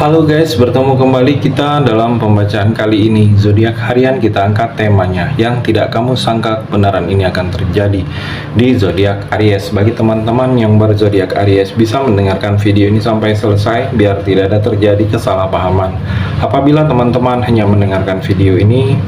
Halo guys, bertemu kembali kita dalam pembacaan kali ini. Zodiak harian kita angkat temanya yang tidak kamu sangka kebenaran ini akan terjadi di zodiak Aries. Bagi teman-teman yang berzodiak Aries bisa mendengarkan video ini sampai selesai biar tidak ada terjadi kesalahpahaman. Apabila teman-teman hanya mendengarkan video ini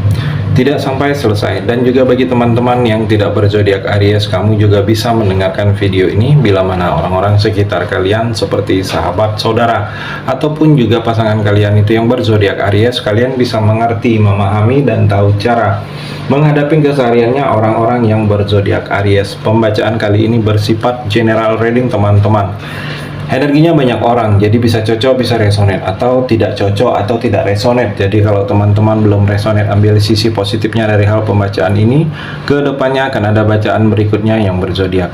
tidak sampai selesai, dan juga bagi teman-teman yang tidak berzodiak Aries, kamu juga bisa mendengarkan video ini bila mana orang-orang sekitar kalian seperti sahabat, saudara, ataupun juga pasangan kalian itu yang berzodiak Aries, kalian bisa mengerti, memahami, dan tahu cara menghadapi kesehariannya orang-orang yang berzodiak Aries. Pembacaan kali ini bersifat general reading teman-teman. Energinya banyak orang, jadi bisa cocok, bisa resonate, atau tidak cocok, atau tidak resonate. Jadi kalau teman-teman belum resonate, ambil sisi positifnya dari hal pembacaan ini. Kedepannya akan ada bacaan berikutnya yang berzodiak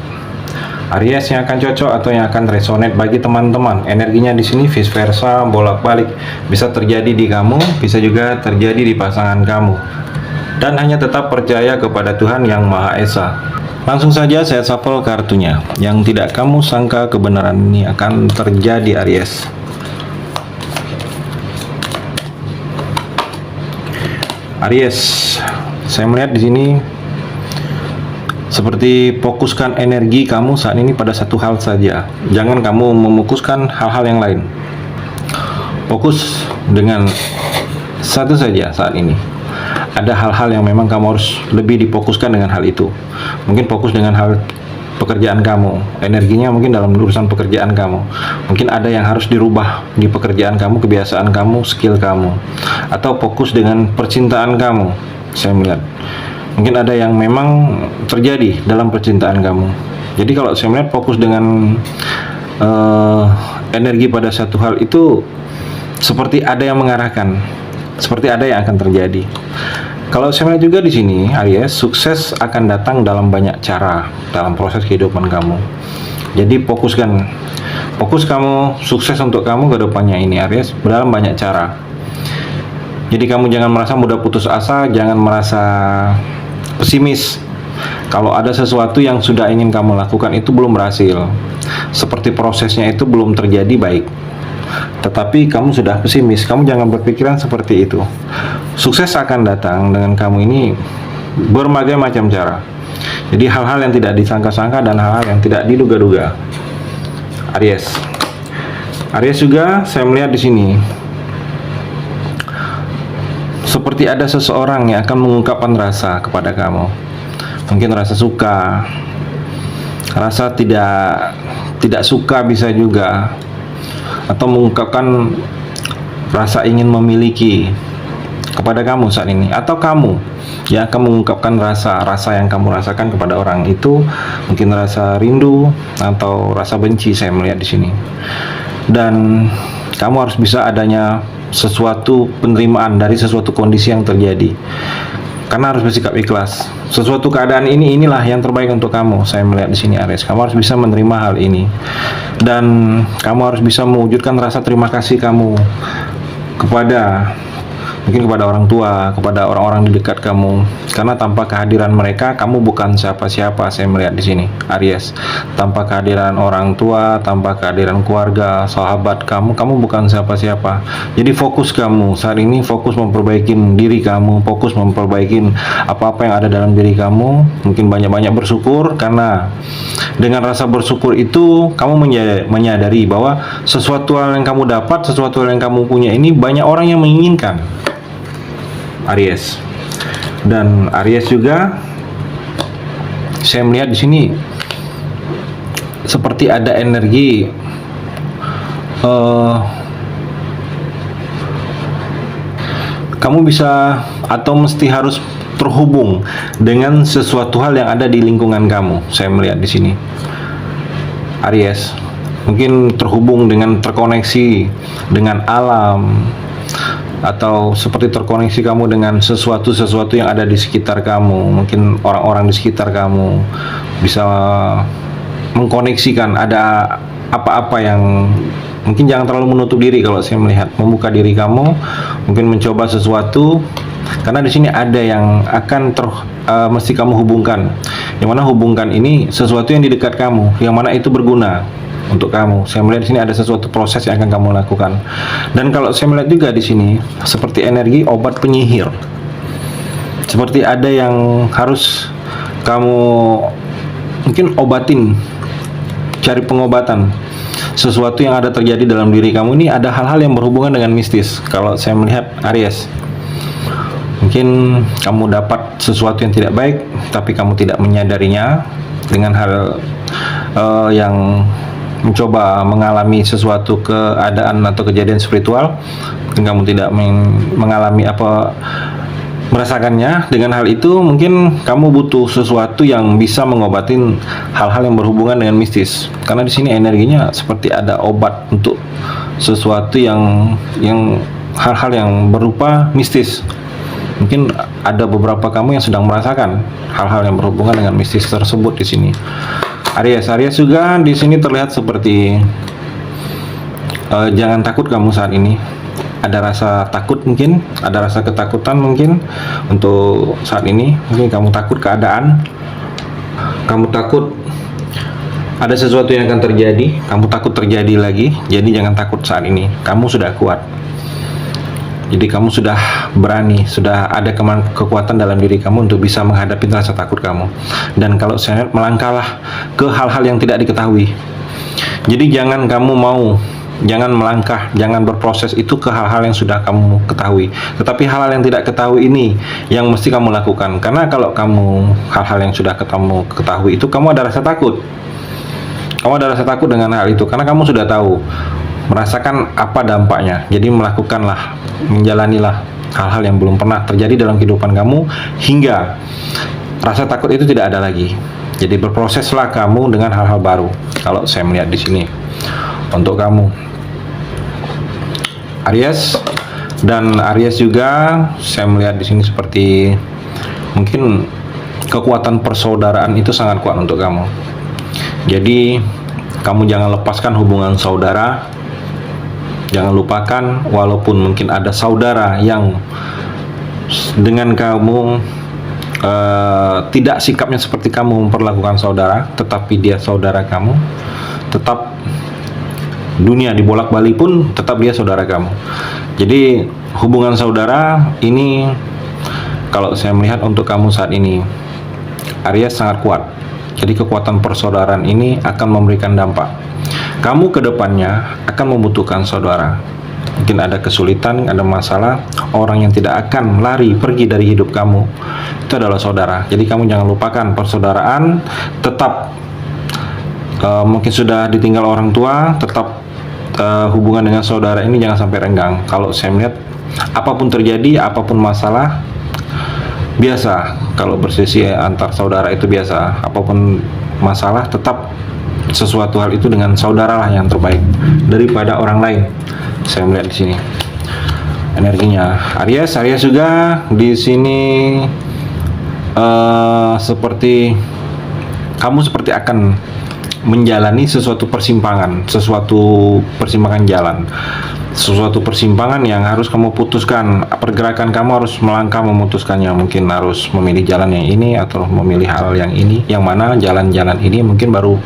Aries yang akan cocok atau yang akan resonate bagi teman-teman. Energinya di sini vice versa, bolak-balik. Bisa terjadi di kamu, bisa juga terjadi di pasangan kamu. Dan hanya tetap percaya kepada Tuhan Yang Maha Esa. Langsung saja saya shuffle kartunya. Yang tidak kamu sangka kebenaran ini akan terjadi, Aries. Aries, saya melihat di sini seperti fokuskan energi kamu saat ini pada satu hal saja. Jangan kamu memukuskan hal-hal yang lain. Fokus dengan satu saja saat ini. Ada hal-hal yang memang kamu harus lebih difokuskan dengan hal itu. Mungkin fokus dengan hal pekerjaan kamu, energinya mungkin dalam urusan pekerjaan kamu. Mungkin ada yang harus dirubah di pekerjaan kamu, kebiasaan kamu, skill kamu. Atau fokus dengan percintaan kamu, saya melihat. Mungkin ada yang memang terjadi dalam percintaan kamu. Jadi kalau saya melihat fokus dengan energi pada satu hal itu seperti ada yang mengarahkan, seperti ada yang akan terjadi. Kalau saya melihat juga di sini, Aries, sukses akan datang dalam banyak cara dalam proses kehidupan kamu. Jadi fokus kamu, sukses untuk kamu ke depannya ini, Aries, dalam banyak cara. Jadi kamu jangan merasa mudah putus asa, jangan merasa pesimis. Kalau ada sesuatu yang sudah ingin kamu lakukan itu belum berhasil, seperti prosesnya itu belum terjadi baik, tetapi kamu sudah pesimis, kamu jangan berpikiran seperti itu. Sukses akan datang dengan kamu ini berbagai macam cara. Jadi hal-hal yang tidak disangka-sangka dan hal-hal yang tidak diduga-duga. Aries. Aries juga saya melihat di sini seperti ada seseorang yang akan mengungkapkan rasa kepada kamu. Mungkin rasa suka, rasa tidak suka bisa juga, atau mengungkapkan rasa ingin memiliki kepada kamu saat ini, atau kamu yang akan mengungkapkan rasa yang kamu rasakan kepada orang itu, mungkin rasa rindu atau rasa benci saya melihat di sini. Dan kamu harus bisa adanya sesuatu penerimaan dari sesuatu kondisi yang terjadi, karena harus bersikap ikhlas. Sesuatu keadaan inilah yang terbaik untuk kamu. Saya melihat di sini, Aries. Kamu harus bisa menerima hal ini, dan kamu harus bisa mewujudkan rasa terima kasih kamu mungkin kepada orang tua, kepada orang-orang di dekat kamu, karena tanpa kehadiran mereka kamu bukan siapa-siapa. Saya melihat di sini, Aries. Tanpa kehadiran orang tua, tanpa kehadiran keluarga, sahabat kamu bukan siapa-siapa. Jadi fokus kamu saat ini, fokus memperbaiki diri kamu, fokus memperbaiki apa-apa yang ada dalam diri kamu. Mungkin banyak-banyak bersyukur, karena dengan rasa bersyukur itu kamu menyadari bahwa sesuatu hal yang kamu dapat, sesuatu hal yang kamu punya ini banyak orang yang menginginkan, Aries. Dan Aries juga saya melihat di sini seperti ada energi kamu bisa atau mesti harus terhubung dengan sesuatu hal yang ada di lingkungan kamu. Saya melihat di sini, Aries, mungkin terhubung dengan, terkoneksi dengan alam, atau seperti terkoneksi kamu dengan sesuatu yang ada di sekitar kamu. Mungkin orang-orang di sekitar kamu bisa mengkoneksikan ada apa-apa yang mungkin jangan terlalu menutup diri. Kalau saya melihat, membuka diri kamu, mungkin mencoba sesuatu, karena di sini ada yang akan mesti kamu hubungkan. Yang mana hubungkan ini sesuatu yang di dekat kamu, yang mana itu berguna. untuk kamu. Saya melihat di sini ada sesuatu proses yang akan kamu lakukan. Dan kalau saya melihat juga di sini seperti energi obat penyihir. Seperti ada yang harus kamu mungkin obatin, cari pengobatan. Sesuatu yang ada terjadi dalam diri kamu ini ada hal-hal yang berhubungan dengan mistis. Kalau saya melihat Aries, mungkin kamu dapat sesuatu yang tidak baik, tapi kamu tidak menyadarinya dengan hal yang mencoba mengalami sesuatu keadaan atau kejadian spiritual. Mungkin kamu tidak mengalami merasakannya. Dengan hal itu mungkin kamu butuh sesuatu yang bisa mengobatin hal-hal yang berhubungan dengan mistis. Karena di sini energinya seperti ada obat untuk sesuatu yang hal-hal yang berupa mistis. Mungkin ada beberapa kamu yang sedang merasakan hal-hal yang berhubungan dengan mistis tersebut di sini. Aries juga di sini terlihat seperti jangan takut kamu saat ini. Ada rasa takut mungkin, ada rasa ketakutan mungkin untuk saat ini. Mungkin kamu takut keadaan, kamu takut ada sesuatu yang akan terjadi, kamu takut terjadi lagi. Jadi jangan takut saat ini. Kamu sudah kuat. Jadi kamu sudah berani, sudah ada kekuatan dalam diri kamu untuk bisa menghadapi rasa takut kamu. Dan kalau saya melangkahlah ke hal-hal yang tidak diketahui. Jadi jangan melangkah, jangan berproses itu ke hal-hal yang sudah kamu ketahui. Tetapi hal-hal yang tidak ketahui ini yang mesti kamu lakukan. Karena kalau kamu hal-hal yang sudah kamu ketahui itu, kamu ada rasa takut. Kamu ada rasa takut dengan hal itu karena kamu sudah tahu, merasakan apa dampaknya. Jadi menjalanilah hal-hal yang belum pernah terjadi dalam kehidupan kamu hingga rasa takut itu tidak ada lagi. Jadi berproseslah kamu dengan hal-hal baru. Kalau saya melihat di sini untuk kamu Aries, dan Aries juga saya melihat di sini seperti mungkin kekuatan persaudaraan itu sangat kuat untuk kamu. Jadi kamu jangan lepaskan hubungan saudara. Jangan lupakan, walaupun mungkin ada saudara yang dengan kamu tidak sikapnya seperti kamu memperlakukan saudara, tetapi dia saudara kamu. Tetap dunia dibolak-balik pun tetap dia saudara kamu. Jadi hubungan saudara ini, kalau saya melihat untuk kamu saat ini Aries sangat kuat. Jadi kekuatan persaudaraan ini akan memberikan dampak. Kamu ke depannya akan membutuhkan saudara. Mungkin ada kesulitan, ada masalah, orang yang tidak akan lari pergi dari hidup kamu itu adalah saudara. Jadi kamu jangan lupakan persaudaraan. Tetap mungkin sudah ditinggal orang tua, tetap hubungan dengan saudara ini jangan sampai renggang. Kalau saya melihat apapun terjadi, apapun masalah, biasa kalau bersisi antar saudara itu biasa. Apapun masalah, tetap sesuatu hal itu dengan saudara lah yang terbaik daripada orang lain. Saya melihat di sini energinya Aries juga di sini seperti kamu seperti akan menjalani sesuatu persimpangan jalan, sesuatu persimpangan yang harus kamu putuskan. Pergerakan kamu harus melangkah memutuskannya. Mungkin harus memilih jalan yang ini atau memilih hal yang ini. Yang mana jalan-jalan ini mungkin baru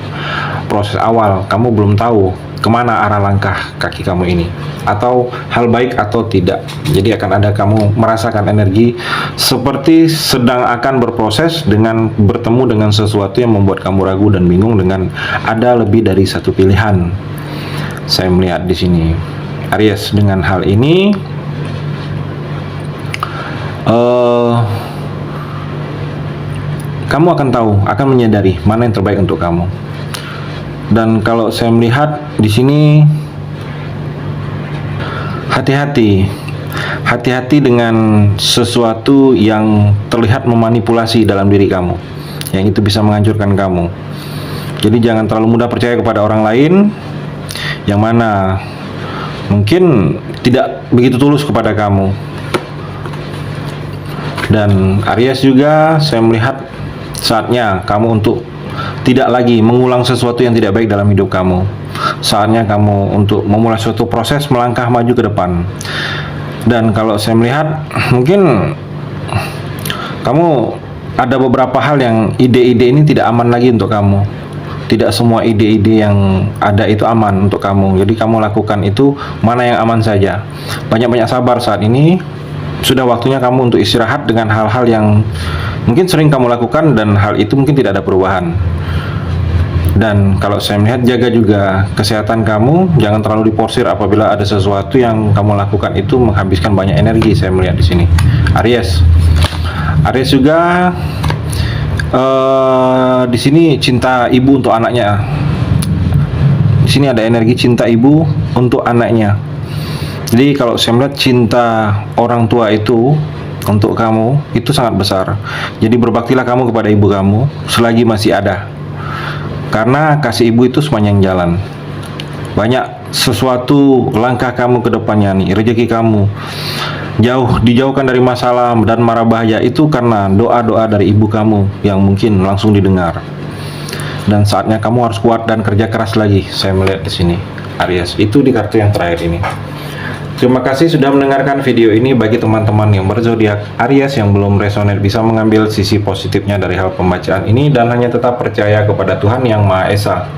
proses awal. Kamu belum tahu kemana arah langkah kaki kamu ini, atau hal baik atau tidak. Jadi akan ada kamu merasakan energi seperti sedang akan berproses dengan bertemu dengan sesuatu yang membuat kamu ragu dan bingung dengan ada lebih dari satu pilihan. Saya melihat di sini Aries dengan hal ini kamu akan tahu, akan menyadari mana yang terbaik untuk kamu. Dan kalau saya melihat di sini hati-hati dengan sesuatu yang terlihat memanipulasi dalam diri kamu, yang itu bisa menghancurkan kamu. Jadi jangan terlalu mudah percaya kepada orang lain yang mana mungkin tidak begitu tulus kepada kamu. Dan Aries juga saya melihat saatnya kamu untuk tidak lagi mengulang sesuatu yang tidak baik dalam hidup kamu. Saatnya kamu untuk memulai suatu proses melangkah maju ke depan. Dan kalau saya melihat mungkin kamu ada beberapa hal yang ide-ide ini tidak aman lagi untuk kamu. Tidak semua ide-ide yang ada itu aman untuk kamu. Jadi kamu lakukan itu mana yang aman saja. Banyak-banyak sabar saat ini. Sudah waktunya kamu untuk istirahat dengan hal-hal yang mungkin sering kamu lakukan dan hal itu mungkin tidak ada perubahan. Dan kalau saya melihat, jaga juga kesehatan kamu, jangan terlalu diporsir apabila ada sesuatu yang kamu lakukan itu menghabiskan banyak energi. Saya melihat di sini Aries. Aries juga di sini cinta ibu untuk anaknya. Di sini ada energi cinta ibu untuk anaknya. Jadi kalau saya melihat cinta orang tua itu untuk kamu itu sangat besar. Jadi berbaktilah kamu kepada ibu kamu selagi masih ada. Karena kasih ibu itu sepanjang jalan. Banyak sesuatu langkah kamu ke depannya nih, rezeki kamu dijauhkan dari masalah dan mara bahaya itu karena doa-doa dari ibu kamu yang mungkin langsung didengar. Dan saatnya kamu harus kuat dan kerja keras lagi. Saya melihat di sini, Aries. Itu di kartu yang terakhir ini. Terima kasih sudah mendengarkan video ini. Bagi teman-teman yang berzodiak Aries yang belum resonate, bisa mengambil sisi positifnya dari hal pembacaan ini dan hanya tetap percaya kepada Tuhan Yang Maha Esa.